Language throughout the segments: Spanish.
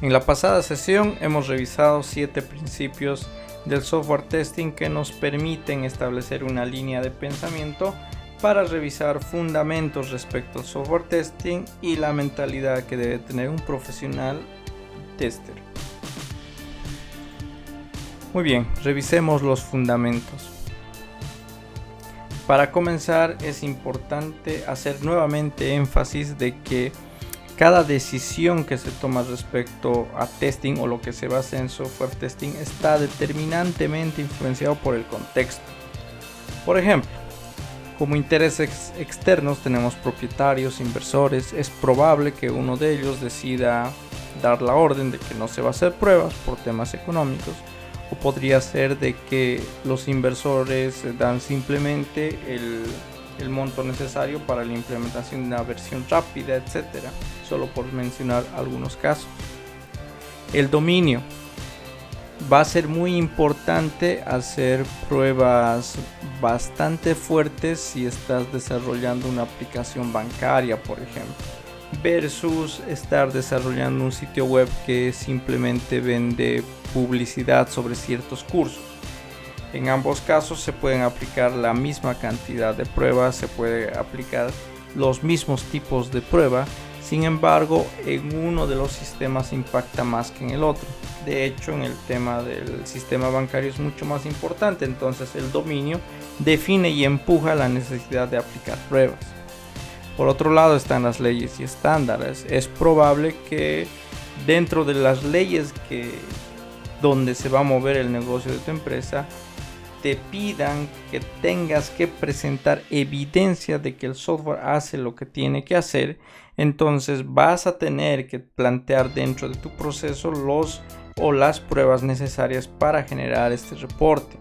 En la pasada sesión hemos revisado 7 principios del software testing que nos permiten establecer una línea de pensamiento para revisar fundamentos respecto al software testing y la mentalidad que debe tener un profesional tester. Muy bien, revisemos los fundamentos. Para comenzar, es importante hacer nuevamente énfasis de que cada decisión que se toma respecto a testing o lo que se basa en software testing está determinantemente influenciado por el contexto. Por ejemplo, como intereses externos tenemos propietarios, inversores. Es probable que uno de ellos decida dar la orden de que no se va a hacer pruebas por temas económicos, o podría ser de que los inversores dan simplemente el monto necesario para la implementación de una versión rápida, etcétera, solo por mencionar algunos casos. El dominio. Va a ser muy importante hacer pruebas bastante fuertes si estás desarrollando una aplicación bancaria, por ejemplo, versus estar desarrollando un sitio web que simplemente vende publicidad sobre ciertos cursos. En ambos casos se pueden aplicar la misma cantidad de pruebas, se puede aplicar los mismos tipos de prueba. Sin embargo, en uno de los sistemas impacta más que en el otro. De hecho, en el tema del sistema bancario es mucho más importante, entonces el dominio define y empuja la necesidad de aplicar pruebas. Por otro lado están las leyes y estándares. Es probable que dentro de las leyes donde se va a mover el negocio de tu empresa, te pidan que tengas que presentar evidencia de que el software hace lo que tiene que hacer. Entonces vas a tener que plantear dentro de tu proceso las pruebas necesarias para generar este reporte.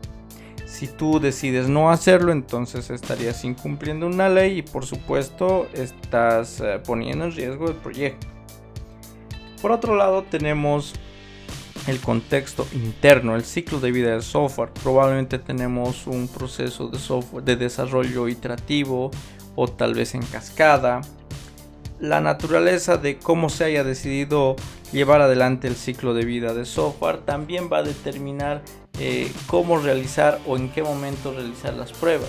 Si tú decides no hacerlo, entonces estarías incumpliendo una ley y por supuesto estás poniendo en riesgo el proyecto. Por otro lado tenemos el contexto interno, el ciclo de vida del software. Probablemente tenemos un proceso de software de desarrollo iterativo o tal vez en cascada. La naturaleza de cómo se haya decidido llevar adelante el ciclo de vida de software también va a determinar cómo realizar o en qué momento realizar las pruebas.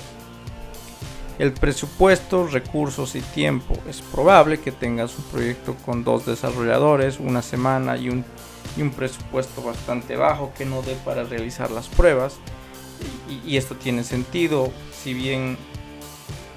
El presupuesto, recursos y tiempo. Es probable que tengas un proyecto con 2 desarrolladores, una semana y un presupuesto bastante bajo que no dé para realizar las pruebas. Y esto tiene sentido, si bien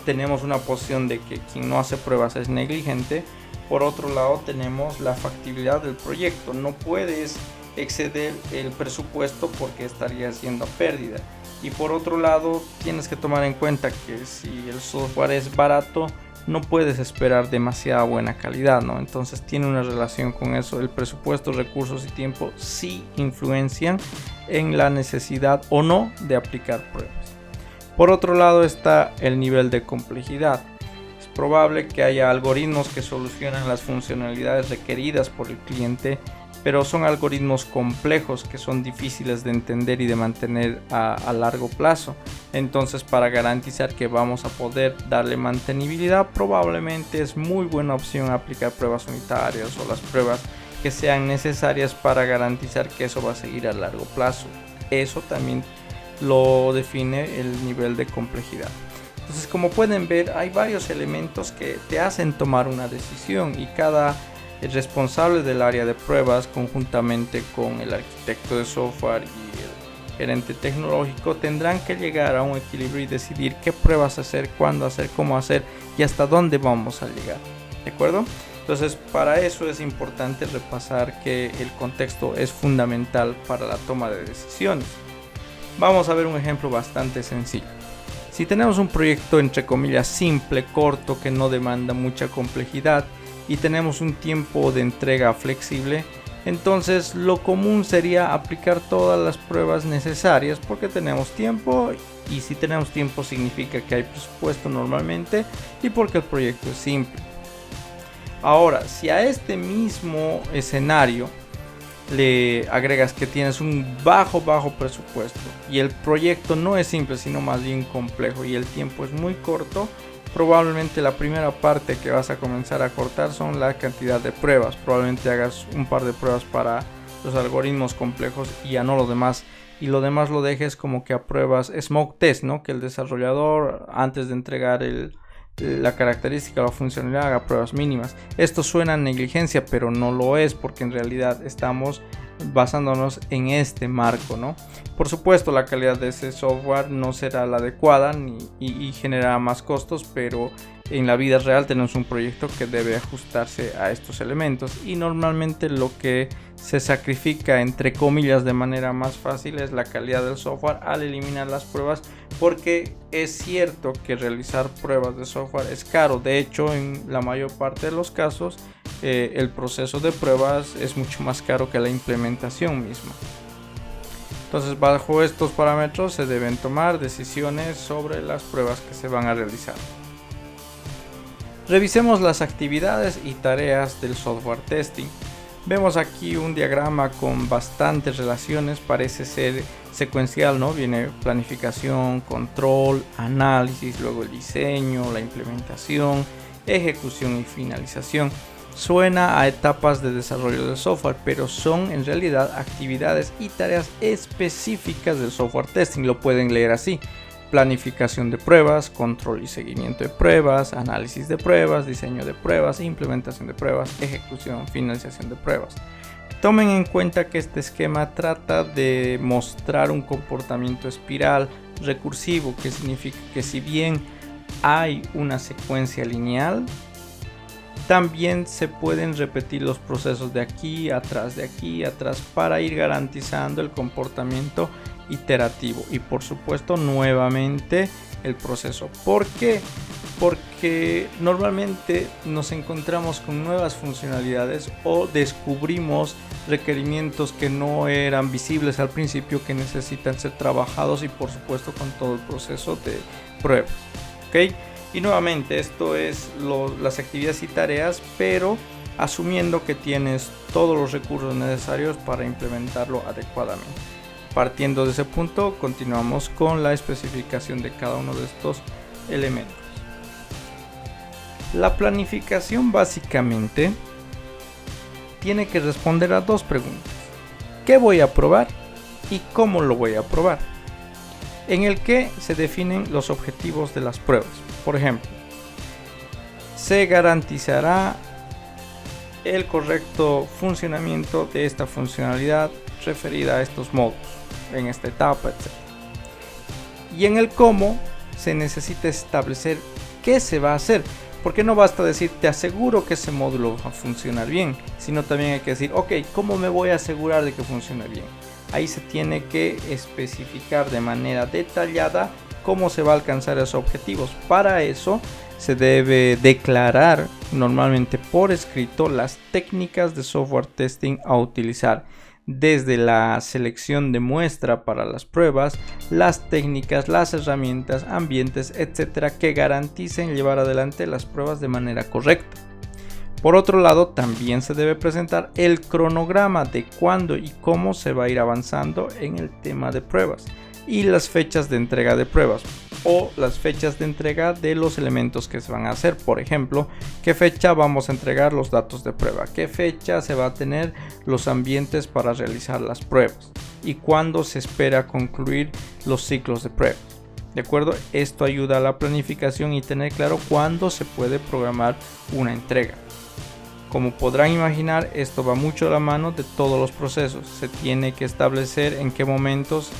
tenemos una posición de que quien no hace pruebas es negligente. Por otro lado tenemos la factibilidad del proyecto. No puedes exceder el presupuesto porque estaría haciendo pérdida. Y por otro lado tienes que tomar en cuenta que si el software es barato, no puedes esperar demasiada buena calidad, ¿no? Entonces tiene una relación con eso. El presupuesto, recursos y tiempo sí influencian en la necesidad o no de aplicar pruebas. Por otro lado está el nivel de complejidad. Es probable que haya algoritmos que solucionan las funcionalidades requeridas por el cliente, pero son algoritmos complejos que son difíciles de entender y de mantener a largo plazo. Entonces, para garantizar que vamos a poder darle mantenibilidad, probablemente es muy buena opción aplicar pruebas unitarias o las pruebas que sean necesarias para garantizar que eso va a seguir a largo plazo. Eso también lo define el nivel de complejidad. Entonces, como pueden ver, hay varios elementos que te hacen tomar una decisión y cada responsable del área de pruebas, conjuntamente con el arquitecto de software y el gerente tecnológico, tendrán que llegar a un equilibrio y decidir qué pruebas hacer, cuándo hacer, cómo hacer y hasta dónde vamos a llegar. ¿De acuerdo? Entonces, para eso es importante repasar que el contexto es fundamental para la toma de decisiones. Vamos a ver un ejemplo bastante sencillo. Si tenemos un proyecto entre comillas simple, corto, que no demanda mucha complejidad y tenemos un tiempo de entrega flexible, entonces lo común sería aplicar todas las pruebas necesarias porque tenemos tiempo, y si tenemos tiempo significa que hay presupuesto normalmente y porque el proyecto es simple. Ahora, si a este mismo escenario le agregas que tienes un bajo presupuesto y el proyecto no es simple sino más bien complejo y el tiempo es muy corto, probablemente la primera parte que vas a comenzar a cortar son la cantidad de pruebas. Probablemente hagas un par de pruebas para los algoritmos complejos y ya no lo demás. Y lo demás lo dejes como que a pruebas smoke test, ¿no? Que el desarrollador, antes de entregar la característica o la funcionalidad, haga pruebas mínimas. Esto suena a negligencia, pero no lo es, porque en realidad estamos basándonos en este marco, ¿no? Por supuesto, la calidad de ese software no será la adecuada y generará más costos, pero en la vida real tenemos un proyecto que debe ajustarse a estos elementos, y normalmente lo que se sacrifica, entre comillas, de manera más fácil es la calidad del software al eliminar las pruebas, porque es cierto que realizar pruebas de software es caro. De hecho, en la mayor parte de los casos el proceso de pruebas es mucho más caro que la implementación misma. Entonces, bajo estos parámetros se deben tomar decisiones sobre las pruebas que se van a realizar. Revisemos las actividades y tareas del software testing. Vemos aquí un diagrama con bastantes relaciones, parece ser secuencial, ¿no? Viene planificación, control, análisis, luego el diseño, la implementación, ejecución y finalización. Suena a etapas de desarrollo del software, pero son en realidad actividades y tareas específicas del software testing. Lo pueden leer así: planificación de pruebas, control y seguimiento de pruebas, análisis de pruebas, diseño de pruebas, implementación de pruebas, ejecución, finalización de pruebas. Tomen en cuenta que este esquema trata de mostrar un comportamiento espiral recursivo, que significa que si bien hay una secuencia lineal, también se pueden repetir los procesos de aquí atrás, para ir garantizando el comportamiento iterativo y, por supuesto, nuevamente el proceso. ¿Por qué? Porque normalmente nos encontramos con nuevas funcionalidades o descubrimos requerimientos que no eran visibles al principio, que necesitan ser trabajados, y por supuesto con todo el proceso de pruebas. ¿Ok? Y nuevamente esto es las actividades y tareas, pero asumiendo que tienes todos los recursos necesarios para implementarlo adecuadamente. Partiendo de ese punto, continuamos con la especificación de cada uno de estos elementos. La planificación básicamente tiene que responder a dos preguntas: ¿qué voy a probar y cómo lo voy a probar? En el que se definen los objetivos de las pruebas. Por ejemplo, se garantizará el correcto funcionamiento de esta funcionalidad referida a estos módulos en esta etapa, etc. Y en el cómo se necesita establecer qué se va a hacer, porque no basta decir te aseguro que ese módulo va a funcionar bien, sino también hay que decir ok, ¿cómo me voy a asegurar de que funcione bien? Ahí se tiene que especificar de manera detallada cómo se va a alcanzar esos objetivos. Para eso se debe declarar normalmente por escrito las técnicas de software testing a utilizar, desde la selección de muestra para las pruebas, las técnicas, las herramientas, ambientes, etcétera, que garanticen llevar adelante las pruebas de manera correcta. Por otro lado, también se debe presentar el cronograma de cuándo y cómo se va a ir avanzando en el tema de pruebas, y las fechas de entrega de pruebas o las fechas de entrega de los elementos que se van a hacer. Por ejemplo, qué fecha vamos a entregar los datos de prueba, qué fecha se va a tener los ambientes para realizar las pruebas y cuándo se espera concluir los ciclos de pruebas. ¿De acuerdo? Esto ayuda a la planificación y tener claro cuándo se puede programar una entrega. Como podrán imaginar, esto va mucho a la mano de todos los procesos. Se tiene que establecer en qué momentos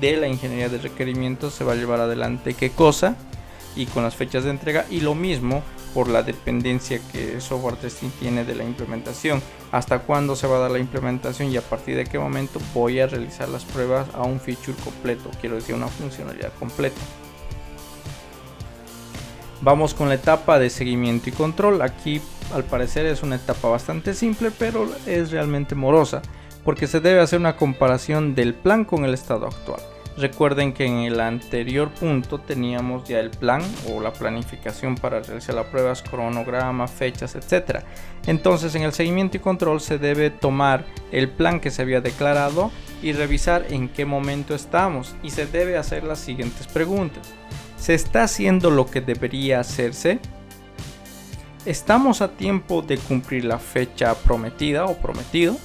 de la ingeniería de requerimientos se va a llevar adelante qué cosa, y con las fechas de entrega, y lo mismo por la dependencia que el software testing tiene de la implementación, hasta cuándo se va a dar la implementación y a partir de qué momento voy a realizar las pruebas a un feature completo, quiero decir una funcionalidad completa. Vamos con la etapa de seguimiento y control. Aquí al parecer es una etapa bastante simple, pero es realmente morosa, porque se debe hacer una comparación del plan con el estado actual. Recuerden que en el anterior punto teníamos ya el plan o la planificación para realizar las pruebas, cronograma, fechas, etc. Entonces en el seguimiento y control se debe tomar el plan que se había declarado y revisar en qué momento estamos, y se debe hacer las siguientes preguntas. ¿Se está haciendo lo que debería hacerse? ¿Estamos a tiempo de cumplir la fecha prometida o prometido?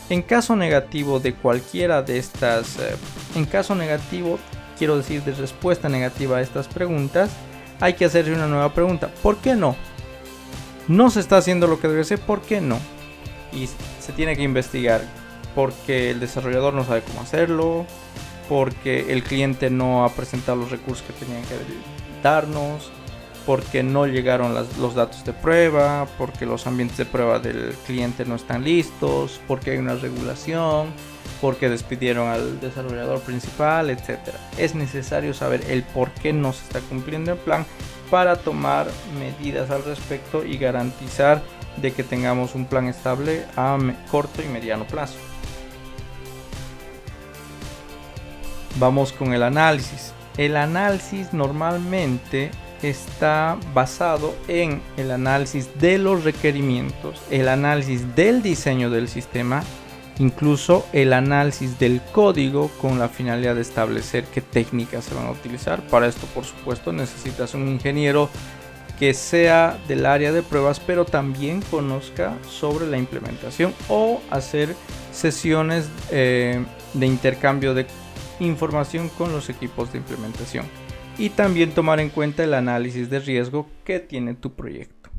En caso negativo de cualquiera de estas, quiero decir de respuesta negativa a estas preguntas, hay que hacerse una nueva pregunta. ¿Por qué no? ¿No se está haciendo lo que debe ser? ¿Por qué no? Y se tiene que investigar. Porque el desarrollador no sabe cómo hacerlo, porque el cliente no ha presentado los recursos que tenían que darnos, porque no llegaron los datos de prueba, porque los ambientes de prueba del cliente no están listos, porque hay una regulación, porque despidieron al desarrollador principal, etc. Es necesario saber el por qué no se está cumpliendo el plan para tomar medidas al respecto y garantizar de que tengamos un plan estable a corto y mediano plazo. Vamos con el análisis. El análisis normalmente está basado en el análisis de los requerimientos, el análisis del diseño del sistema, incluso el análisis del código con la finalidad de establecer qué técnicas se van a utilizar. Para esto, por supuesto, necesitas un ingeniero que sea del área de pruebas, pero también conozca sobre la implementación o hacer sesiones de intercambio de información con los equipos de implementación y también tomar en cuenta el análisis de riesgo que tiene tu proyecto.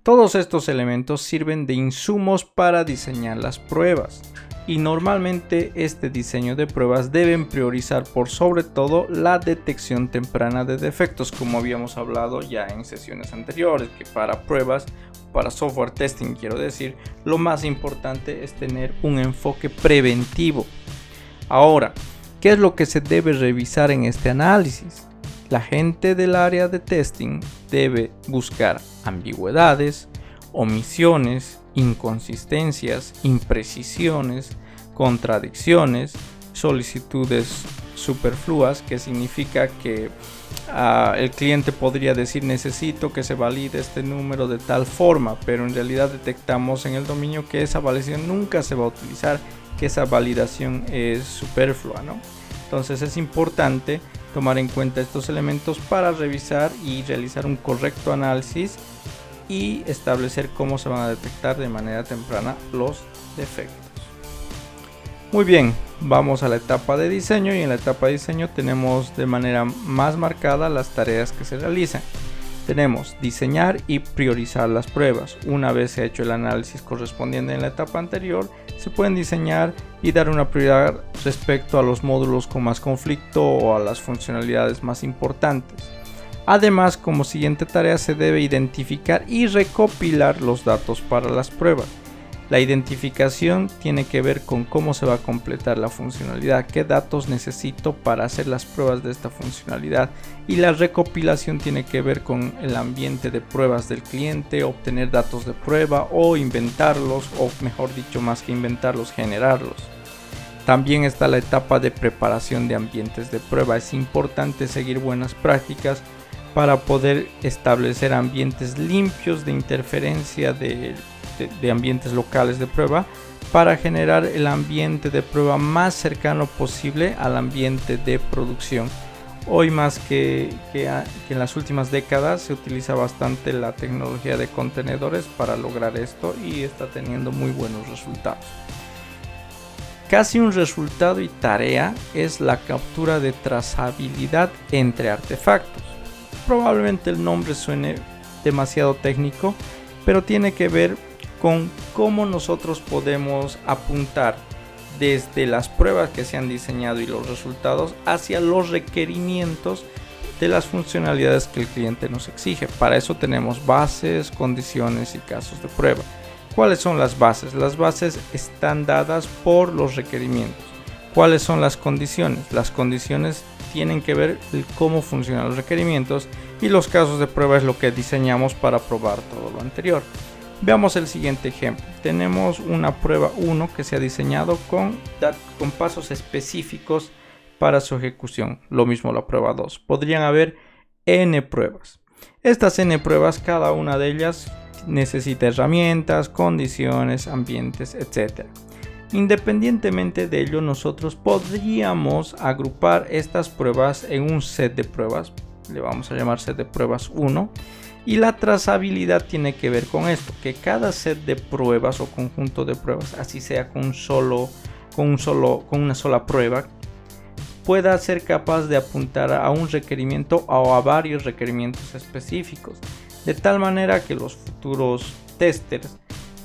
Todos estos elementos sirven de insumos para diseñar las pruebas y normalmente este diseño de pruebas deben priorizar por sobre todo la detección temprana de defectos, como habíamos hablado ya en sesiones anteriores, que para pruebas, para software testing quiero decir, lo más importante es tener un enfoque preventivo. Ahora, ¿qué es lo que se debe revisar en este análisis? La gente del área de testing debe buscar ambigüedades, omisiones, inconsistencias, imprecisiones, contradicciones, solicitudes superfluas, que significa que el cliente podría decir necesito que se valide este número de tal forma, pero en realidad detectamos en el dominio que esa validación nunca se va a utilizar, que esa validación es superflua, ¿no? Entonces es importante tomar en cuenta estos elementos para revisar y realizar un correcto análisis y establecer cómo se van a detectar de manera temprana los defectos. Muy bien, vamos a la etapa de diseño, y en la etapa de diseño tenemos de manera más marcada las tareas que se realizan. Tenemos diseñar y priorizar las pruebas. Una vez se ha hecho el análisis correspondiente en la etapa anterior, se pueden diseñar y dar una prioridad respecto a los módulos con más conflicto o a las funcionalidades más importantes. Además, como siguiente tarea se debe identificar y recopilar los datos para las pruebas. La identificación tiene que ver con cómo se va a completar la funcionalidad, qué datos necesito para hacer las pruebas de esta funcionalidad, y la recopilación tiene que ver con el ambiente de pruebas del cliente, obtener datos de prueba o inventarlos, o mejor dicho, más que inventarlos, generarlos. También está la etapa de preparación de ambientes de prueba. Es importante seguir buenas prácticas para poder establecer ambientes limpios de interferencia de ambientes locales de prueba, para generar el ambiente de prueba más cercano posible al ambiente de producción. Hoy más que en las últimas décadas se utiliza bastante la tecnología de contenedores para lograr esto y está teniendo muy buenos resultados. Casi un resultado y tarea es la captura de trazabilidad entre artefactos. Probablemente el nombre suene demasiado técnico, pero tiene que ver con cómo nosotros podemos apuntar desde las pruebas que se han diseñado y los resultados hacia los requerimientos de las funcionalidades que el cliente nos exige. Para eso tenemos bases, condiciones y casos de prueba. ¿Cuáles son las bases? Las bases están dadas por los requerimientos. ¿Cuáles son las condiciones? Las condiciones tienen que ver cómo funcionan los requerimientos, y los casos de prueba es lo que diseñamos para probar todo lo anterior. Veamos el siguiente ejemplo. Tenemos una prueba 1 que se ha diseñado con pasos específicos para su ejecución. Lo mismo la prueba 2. Podrían haber n pruebas. Estas n pruebas, cada una de ellas necesita herramientas, condiciones, ambientes, etc. Independientemente de ello, nosotros podríamos agrupar estas pruebas en un set de pruebas, le vamos a llamar set de pruebas 1, y la trazabilidad tiene que ver con esto, que cada set de pruebas o conjunto de pruebas, así sea con una sola prueba, pueda ser capaz de apuntar a un requerimiento o a varios requerimientos específicos, de tal manera que los futuros testers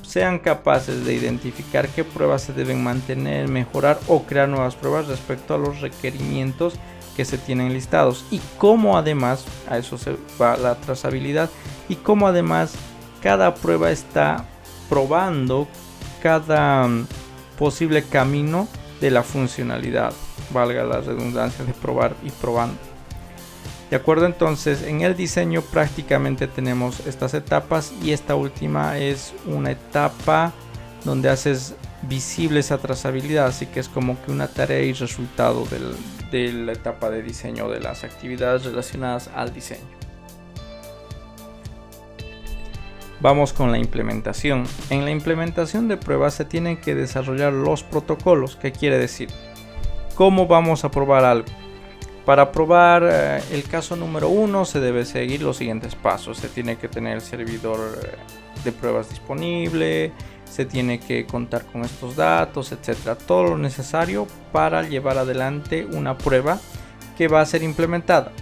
sean capaces de identificar qué pruebas se deben mantener, mejorar o crear nuevas pruebas respecto a los requerimientos que se tienen listados, y cómo además, a eso se va la trazabilidad, y cómo además cada prueba está probando cada posible camino de la funcionalidad, valga la redundancia de probar y probando. De acuerdo, entonces en el diseño prácticamente tenemos estas etapas, y esta última es una etapa donde haces visible esa trazabilidad, así que es como que una tarea y resultado de la etapa de diseño de las actividades relacionadas al diseño. Vamos con la implementación. En la implementación de pruebas se tienen que desarrollar los protocolos. ¿Qué quiere decir? ¿Cómo vamos a probar algo? Para probar el caso número 1 se debe seguir los siguientes pasos. Se tiene que tener el servidor de pruebas disponible, se tiene que contar con estos datos, etcétera. Todo lo necesario para llevar adelante una prueba que va a ser implementada.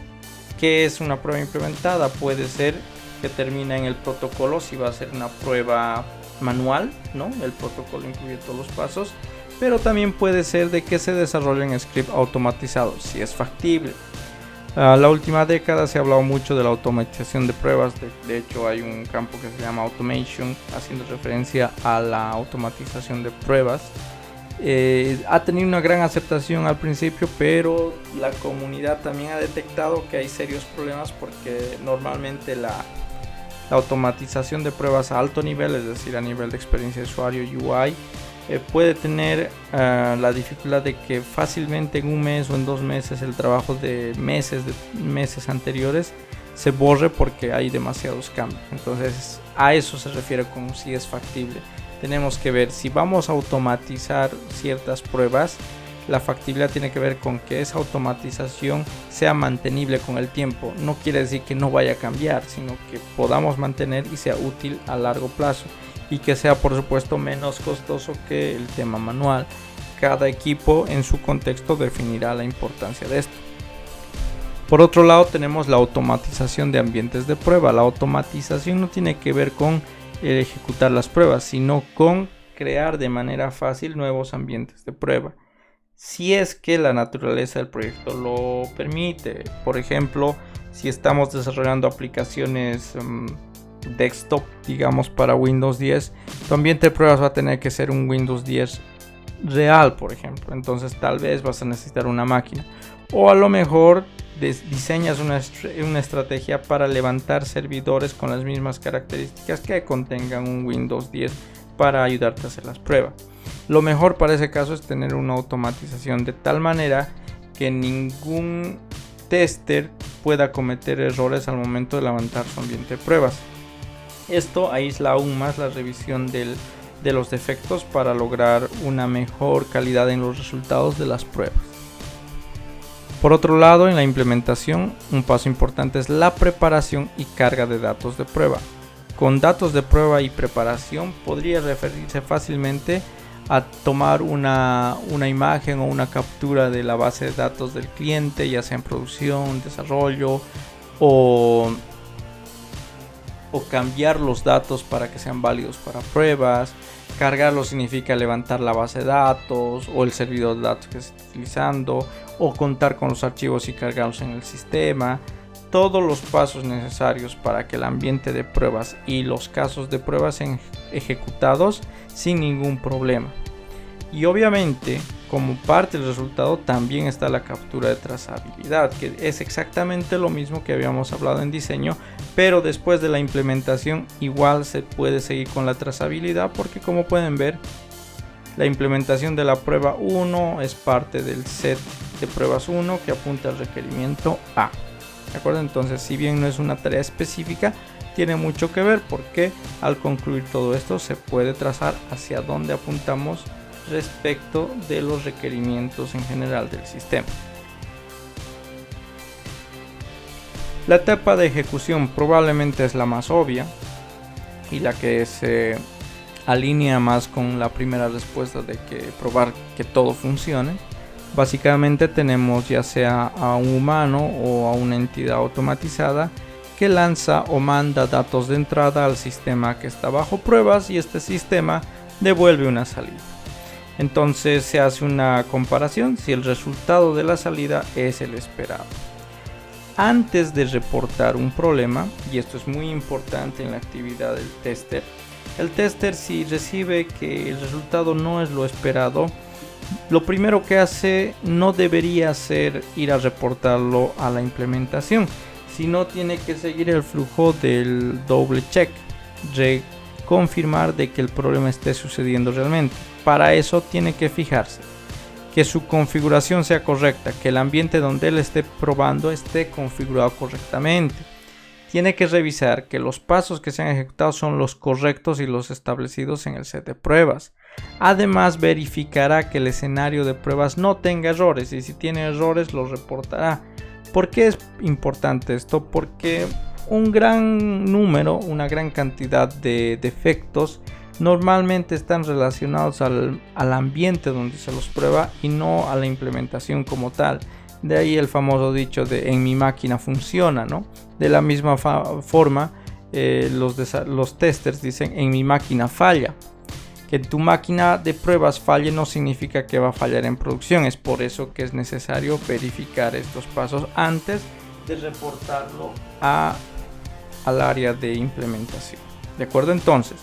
¿Qué es una prueba implementada? Puede ser que termine en el protocolo si va a ser una prueba manual, ¿no? El protocolo incluye todos los pasos. Pero también puede ser de que se desarrolle en script automatizado, si es factible. La última década se ha hablado mucho de la automatización de pruebas. De hecho, hay un campo que se llama automation, haciendo referencia a la automatización de pruebas. Ha tenido una gran aceptación al principio, pero la comunidad también ha detectado que hay serios problemas, porque normalmente la automatización de pruebas a alto nivel, es decir, a nivel de experiencia de usuario, UI, puede tener la dificultad de que fácilmente en un mes o en 2 meses el trabajo de meses anteriores se borre porque hay demasiados cambios. Entonces a eso se refiere con si es factible. Tenemos que ver si vamos a automatizar ciertas pruebas. La factibilidad tiene que ver con que esa automatización sea mantenible con el tiempo. No quiere decir que no vaya a cambiar, sino que podamos mantener y sea útil a largo plazo, y que sea por supuesto menos costoso que el tema manual. Cada equipo en su contexto definirá la importancia de esto. Por otro lado, tenemos la automatización de ambientes de prueba. La automatización no tiene que ver con ejecutar las pruebas, sino con crear de manera fácil nuevos ambientes de prueba, si es que la naturaleza del proyecto lo permite. Por ejemplo, si estamos desarrollando aplicaciones desktop, digamos para Windows 10, tu ambiente de pruebas va a tener que ser un Windows 10 real, por ejemplo. Entonces tal vez vas a necesitar una máquina, o a lo mejor diseñas una estrategia para levantar servidores con las mismas características que contengan un Windows 10 para ayudarte a hacer las pruebas. Lo mejor para ese caso es tener una automatización de tal manera que ningún tester pueda cometer errores al momento de levantar su ambiente de pruebas. Esto aísla aún más la revisión de los defectos para lograr una mejor calidad en los resultados de las pruebas. Por otro lado, en la implementación, un paso importante es la preparación y carga de datos de prueba. Con datos de prueba y preparación podría referirse fácilmente a tomar una imagen o una captura de la base de datos del cliente, ya sea en producción, desarrollo, o cambiar los datos para que sean válidos para pruebas. Cargarlo significa levantar la base de datos o el servidor de datos que se está utilizando, o contar con los archivos y cargarlos en el sistema. Todos los pasos necesarios para que el ambiente de pruebas y los casos de pruebas sean ejecutados sin ningún problema. Y obviamente, como parte del resultado, también está la captura de trazabilidad, que es exactamente lo mismo que habíamos hablado en diseño, pero después de la implementación igual se puede seguir con la trazabilidad, porque como pueden ver, la implementación de la prueba 1 es parte del set de pruebas 1 que apunta al requerimiento A. ¿De acuerdo? Entonces, si bien no es una tarea específica, tiene mucho que ver, porque al concluir todo esto se puede trazar hacia dónde apuntamos respecto de los requerimientos en general del sistema. La etapa de ejecución probablemente es la más obvia y la que se alinea más con la primera respuesta de que probar que todo funcione. Básicamente tenemos ya sea a un humano o a una entidad automatizada que lanza o manda datos de entrada al sistema que está bajo pruebas y este sistema devuelve una salida. Entonces se hace una comparación si el resultado de la salida es el esperado. Antes de reportar un problema, y esto es muy importante en la actividad del tester, el tester, si recibe que el resultado no es lo esperado, lo primero que hace no debería ser ir a reportarlo a la implementación, sino tiene que seguir el flujo del doble check, confirmar de que el problema esté sucediendo realmente. Para eso tiene que fijarse que su configuración sea correcta, que el ambiente donde él esté probando esté configurado correctamente. Tiene que revisar que los pasos que se han ejecutado son los correctos y los establecidos en el set de pruebas. Además, verificará que el escenario de pruebas no tenga errores y si tiene errores los reportará. ¿Por qué es importante esto? Porque un gran número, una gran cantidad de defectos normalmente están relacionados al ambiente donde se los prueba y no a la implementación como tal. De ahí el famoso dicho de en mi máquina funciona, ¿no? De la misma forma, los testers dicen en mi máquina falla. Que tu máquina de pruebas falle no significa que va a fallar en producción. Es por eso que es necesario verificar estos pasos antes de reportarlo al área de implementación. ¿De acuerdo? Entonces,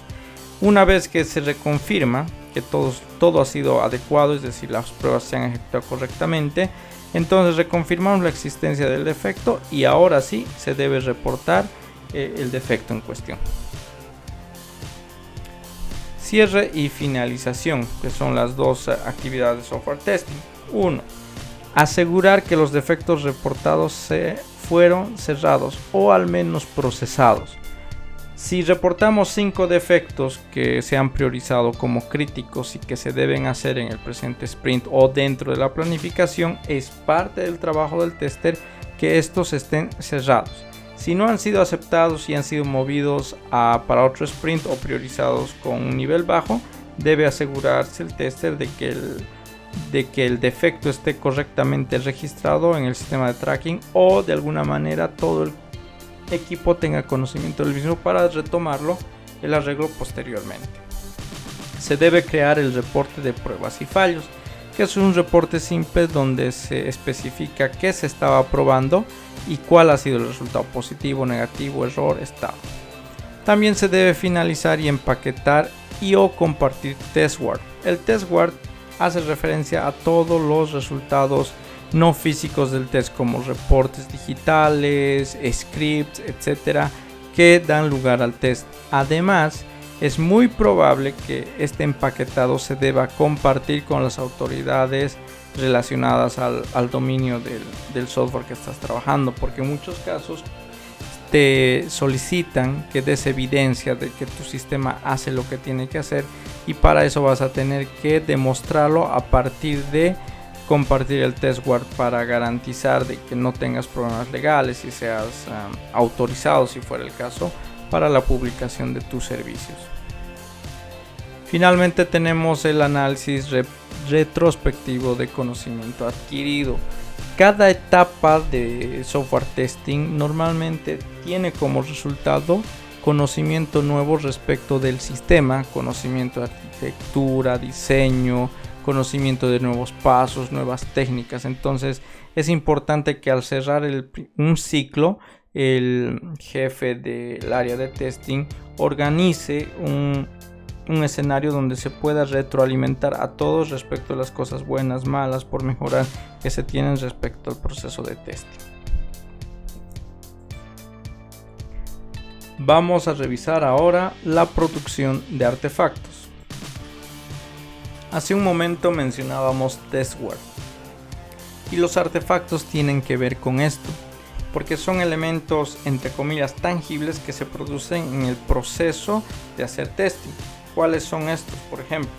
una vez que se reconfirma que todo ha sido adecuado, es decir, las pruebas se han ejecutado correctamente, entonces reconfirmamos la existencia del defecto y ahora sí se debe reportar el defecto en cuestión. Cierre y finalización, que son las dos actividades de software testing. 1. Asegurar que los defectos reportados fueron cerrados o al menos procesados. Si reportamos 5 defectos que se han priorizado como críticos y que se deben hacer en el presente sprint o dentro de la planificación, es parte del trabajo del tester que estos estén cerrados. Si no han sido aceptados y han sido movidos para otro sprint o priorizados con un nivel bajo, debe asegurarse el tester de que el defecto esté correctamente registrado en el sistema de tracking o de alguna manera todo el equipo tenga conocimiento del mismo para retomarlo el arreglo posteriormente. Se debe crear el reporte de pruebas y fallos, que es un reporte simple donde se especifica qué se estaba probando y cuál ha sido el resultado positivo, negativo, error, estado. También se debe finalizar y empaquetar o compartir testword. El testword hace referencia a todos los resultados no físicos del test, como reportes digitales, scripts, etcétera, que dan lugar al test. Además, es muy probable que este empaquetado se deba compartir con las autoridades relacionadas al dominio del software que estás trabajando, porque en muchos casos te solicitan que des evidencia de que tu sistema hace lo que tiene que hacer y para eso vas a tener que demostrarlo a partir de compartir el testword para garantizar de que no tengas problemas legales y seas autorizado, si fuera el caso, para la publicación de tus servicios. Finalmente tenemos el análisis retrospectivo de conocimiento adquirido. Cada etapa de software testing normalmente tiene como resultado conocimiento nuevo respecto del sistema, conocimiento de arquitectura, diseño, conocimiento de nuevos pasos, nuevas técnicas. Entonces es importante que al cerrar un ciclo, el jefe del área de testing organice un escenario donde se pueda retroalimentar a todos respecto a las cosas buenas, malas, por mejorar que se tienen respecto al proceso de testing. Vamos a revisar ahora la producción de artefactos. Hace un momento mencionábamos testword y los artefactos tienen que ver con esto, porque son elementos entre comillas tangibles que se producen en el proceso de hacer testing. ¿Cuáles son estos? Por ejemplo,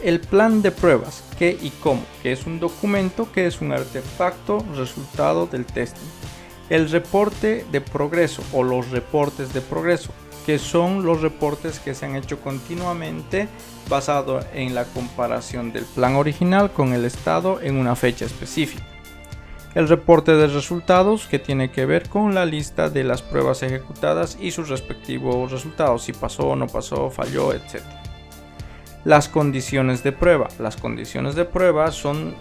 el plan de pruebas, qué y cómo, que es un documento que es un artefacto resultado del testing. El reporte de progreso o los reportes de progreso, que son los reportes que se han hecho continuamente basado en la comparación del plan original con el estado en una fecha específica. El reporte de resultados, que tiene que ver con la lista de las pruebas ejecutadas y sus respectivos resultados, si pasó, no pasó, falló, etc. Las condiciones de prueba. Las condiciones de prueba son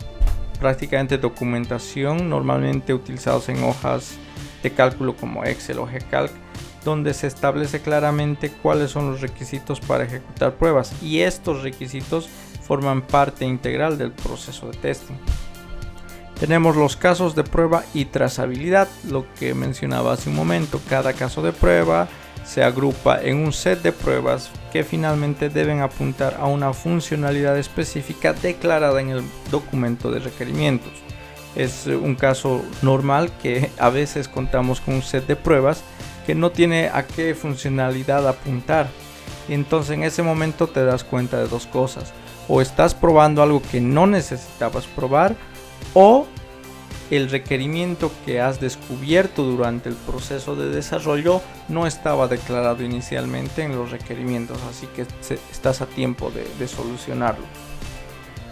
prácticamente documentación normalmente utilizados en hojas de cálculo como Excel o GCalc, donde se establece claramente cuáles son los requisitos para ejecutar pruebas, y estos requisitos forman parte integral del proceso de testing. Tenemos los casos de prueba y trazabilidad, lo que mencionaba hace un momento. Cada caso de prueba se agrupa en un set de pruebas que finalmente deben apuntar a una funcionalidad específica declarada en el documento de requerimientos. Es un caso normal que a veces contamos con un set de pruebas que no tiene a qué funcionalidad apuntar. Entonces en ese momento te das cuenta de dos cosas: o estás probando algo que no necesitabas probar, o el requerimiento que has descubierto durante el proceso de desarrollo no estaba declarado inicialmente en los requerimientos, así que estás a tiempo de solucionarlo.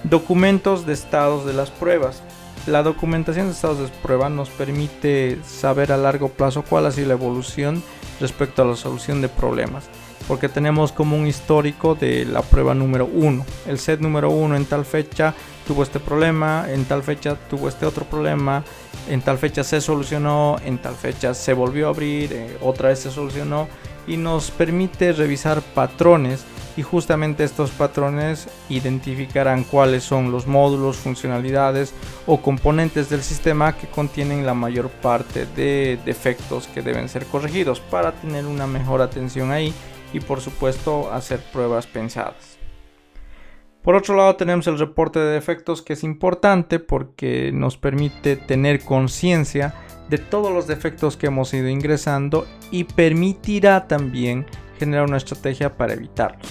Documentos de estados de las pruebas. La documentación de estados de prueba nos permite saber a largo plazo cuál ha sido la evolución respecto a la solución de problemas, porque tenemos como un histórico de la prueba número 1. El set número 1 en tal fecha tuvo este problema, en tal fecha tuvo este otro problema, en tal fecha se solucionó, en tal fecha se volvió a abrir, otra vez se solucionó, y nos permite revisar patrones, y justamente estos patrones identificarán cuáles son los módulos, funcionalidades o componentes del sistema que contienen la mayor parte de defectos que deben ser corregidos, para tener una mejor atención ahí y por supuesto hacer pruebas pensadas. Por otro lado tenemos el reporte de defectos, que es importante porque nos permite tener conciencia de todos los defectos que hemos ido ingresando y permitirá también generar una estrategia para evitarlos.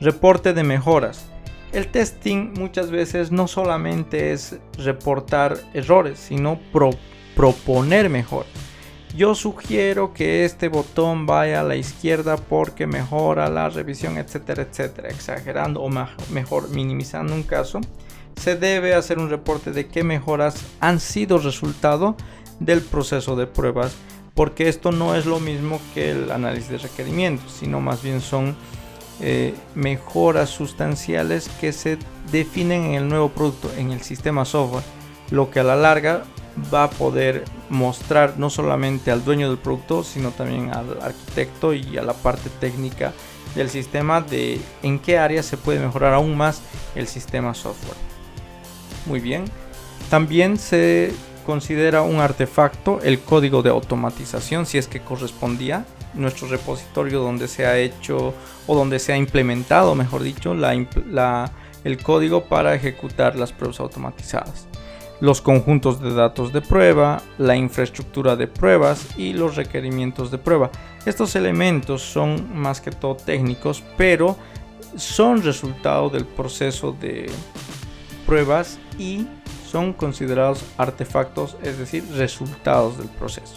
Reporte de mejoras. El testing muchas veces no solamente es reportar errores, sino proponer mejoras. Yo sugiero que este botón vaya a la izquierda porque mejora la revisión, etcétera, etcétera. Exagerando o mejor minimizando un caso, se debe hacer un reporte de qué mejoras han sido resultado del proceso de pruebas, porque esto no es lo mismo que el análisis de requerimientos, sino más bien son mejoras sustanciales que se definen en el nuevo producto, en el sistema software, lo que a la larga va a poder mostrar no solamente al dueño del producto, sino también al arquitecto y a la parte técnica del sistema de en qué áreas se puede mejorar aún más el sistema software. Muy bien, también se considera un artefacto el código de automatización, si es que correspondía nuestro repositorio donde se ha hecho o donde se ha implementado, mejor dicho, el código para ejecutar las pruebas automatizadas. Los conjuntos de datos de prueba, la infraestructura de pruebas y los requerimientos de prueba. Estos elementos son más que todo técnicos, pero son resultado del proceso de pruebas y son considerados artefactos, es decir, resultados del proceso.